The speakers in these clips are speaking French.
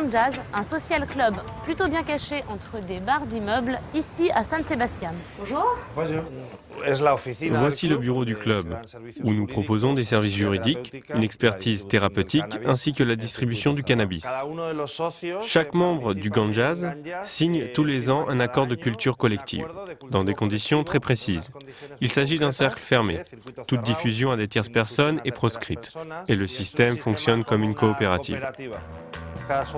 Ganjaz, un social club plutôt bien caché entre des barres d'immeubles, ici à San Sebastián. Bonjour. Voici le bureau du club, où nous proposons des services juridiques, une expertise thérapeutique ainsi que la distribution du cannabis. Chaque membre du Ganjaz signe tous les ans un accord de culture collective, dans des conditions très précises. Il s'agit d'un cercle fermé. Toute diffusion à des tierces personnes est proscrite, et le système fonctionne comme une coopérative.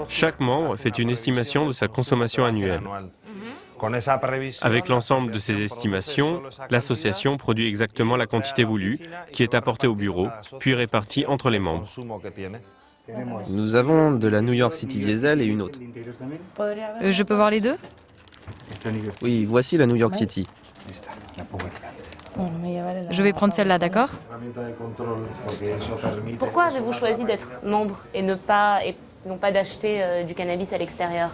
Chaque membre fait une estimation de sa consommation annuelle. Avec l'ensemble de ces estimations, l'association produit exactement la quantité voulue, qui est apportée au bureau, puis répartie entre les membres. Nous avons de la New York City Diesel et une autre. Je peux voir les deux? Oui, voici la New York City. Je vais prendre celle-là, d'accord? Pourquoi avez-vous choisi d'être membre et non pas d'acheter du cannabis à l'extérieur?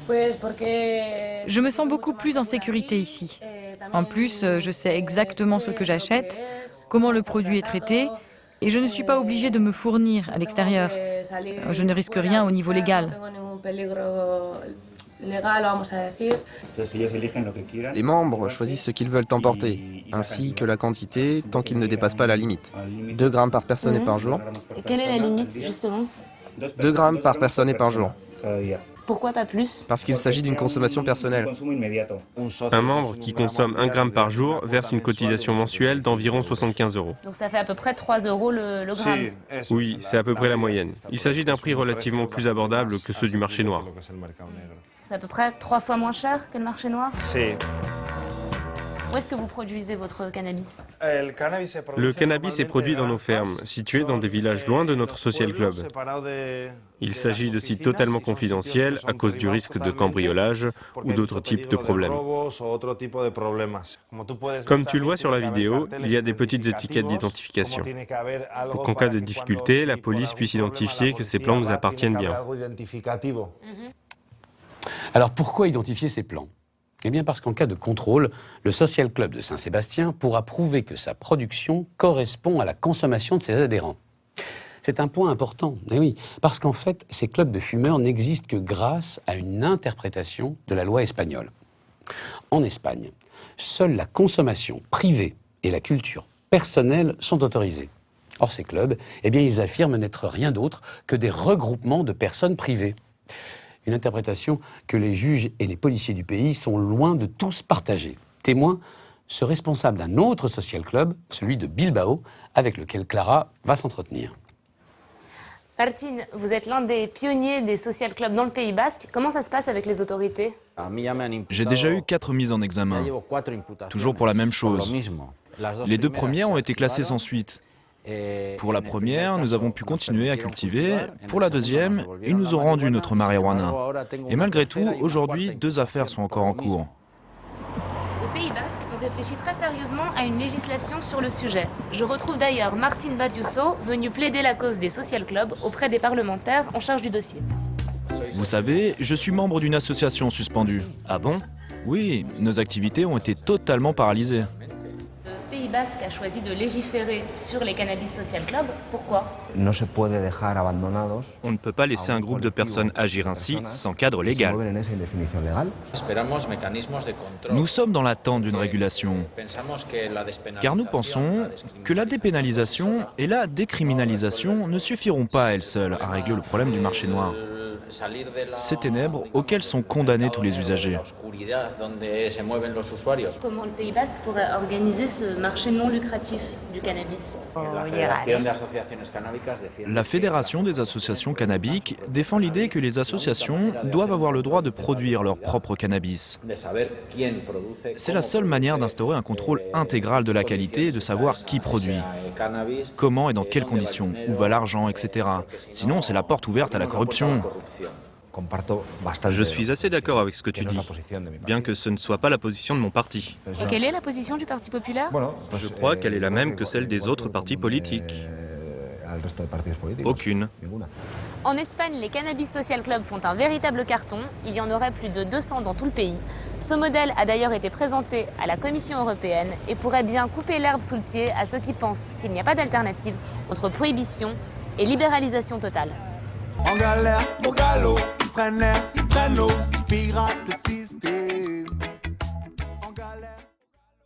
Je me sens beaucoup plus en sécurité ici. En plus, je sais exactement ce que j'achète, comment le produit est traité, et je ne suis pas obligée de me fournir à l'extérieur. Je ne risque rien au niveau légal. Les membres choisissent ce qu'ils veulent emporter, ainsi que la quantité, tant qu'ils ne dépassent pas la limite. 2 grammes par personne et par jour. Et quelle est la limite, justement? 2 grammes par personne et par jour. Pourquoi pas plus? Parce qu'il s'agit d'une consommation personnelle. Un membre qui consomme 1 gramme par jour verse une cotisation mensuelle d'environ 75 €. Donc ça fait à peu près 3 € le gramme. Oui, c'est à peu près la moyenne. Il s'agit d'un prix relativement plus abordable que ceux du marché noir. C'est à peu près 3 fois moins cher que le marché noir? Où est-ce que vous produisez votre cannabis? Le cannabis est produit dans nos fermes, situées dans des villages loin de notre social club. Il s'agit de sites totalement confidentiels à cause du risque de cambriolage ou d'autres types de problèmes. Comme tu le vois sur la vidéo, il y a des petites étiquettes d'identification. Pour qu'en cas de difficulté, la police puisse identifier que ces plants nous appartiennent bien. Alors pourquoi identifier ces plants? Eh bien parce qu'en cas de contrôle, le Social Club de Saint-Sébastien pourra prouver que sa production correspond à la consommation de ses adhérents. C'est un point important, eh oui, parce qu'en fait, ces clubs de fumeurs n'existent que grâce à une interprétation de la loi espagnole. En Espagne, seule la consommation privée et la culture personnelle sont autorisées. Or, ces clubs, eh bien, ils affirment n'être rien d'autre que des regroupements de personnes privées. Une interprétation que les juges et les policiers du pays sont loin de tous partager. Témoin, ce responsable d'un autre social club, celui de Bilbao, avec lequel Clara va s'entretenir. Martin, vous êtes l'un des pionniers des social clubs dans le Pays Basque. Comment ça se passe avec les autorités? J'ai déjà eu 4 mises en examen, toujours pour la même chose. Les 2 premières ont été classées sans suite. Pour la première, nous avons pu continuer à cultiver. Pour la deuxième, ils nous ont rendu notre marijuana. Et malgré tout, aujourd'hui, 2 affaires sont encore en cours. Au Pays Basque, on réfléchit très sérieusement à une législation sur le sujet. Je retrouve d'ailleurs Martin Barriuso, venu plaider la cause des social clubs auprès des parlementaires en charge du dossier. Vous savez, je suis membre d'une association suspendue. Ah bon? Oui, nos activités ont été totalement paralysées. Le Pays Basque a choisi de légiférer sur les cannabis social clubs. Pourquoi? On ne peut pas laisser un groupe de personnes agir ainsi sans cadre légal. Nous sommes dans l'attente d'une régulation, car nous pensons que la dépénalisation et la décriminalisation ne suffiront pas à elles seules à régler le problème du marché noir. Ces ténèbres auxquelles sont condamnés tous les usagers. Comment le Pays Basque pourrait organiser ce marché non lucratif du cannabis? La Fédération des associations cannabiques défend l'idée que les associations doivent avoir le droit de produire leur propre cannabis. C'est la seule manière d'instaurer un contrôle intégral de la qualité et de savoir qui produit, comment et dans quelles conditions, où va l'argent, etc. Sinon, c'est la porte ouverte à la corruption. Je suis assez d'accord avec ce que tu dis, bien que ce ne soit pas la position de mon parti. Et quelle est la position du Parti populaire? Je crois qu'elle est la même que celle des autres partis politiques. Aucune. En Espagne, les cannabis social clubs font un véritable carton. Il y en aurait plus de 200 dans tout le pays. Ce modèle a d'ailleurs été présenté à la Commission européenne et pourrait bien couper l'herbe sous le pied à ceux qui pensent qu'il n'y a pas d'alternative entre prohibition et libéralisation totale. En galère, mon galop. prennent l'air, ils prennent l'eau, pirates, le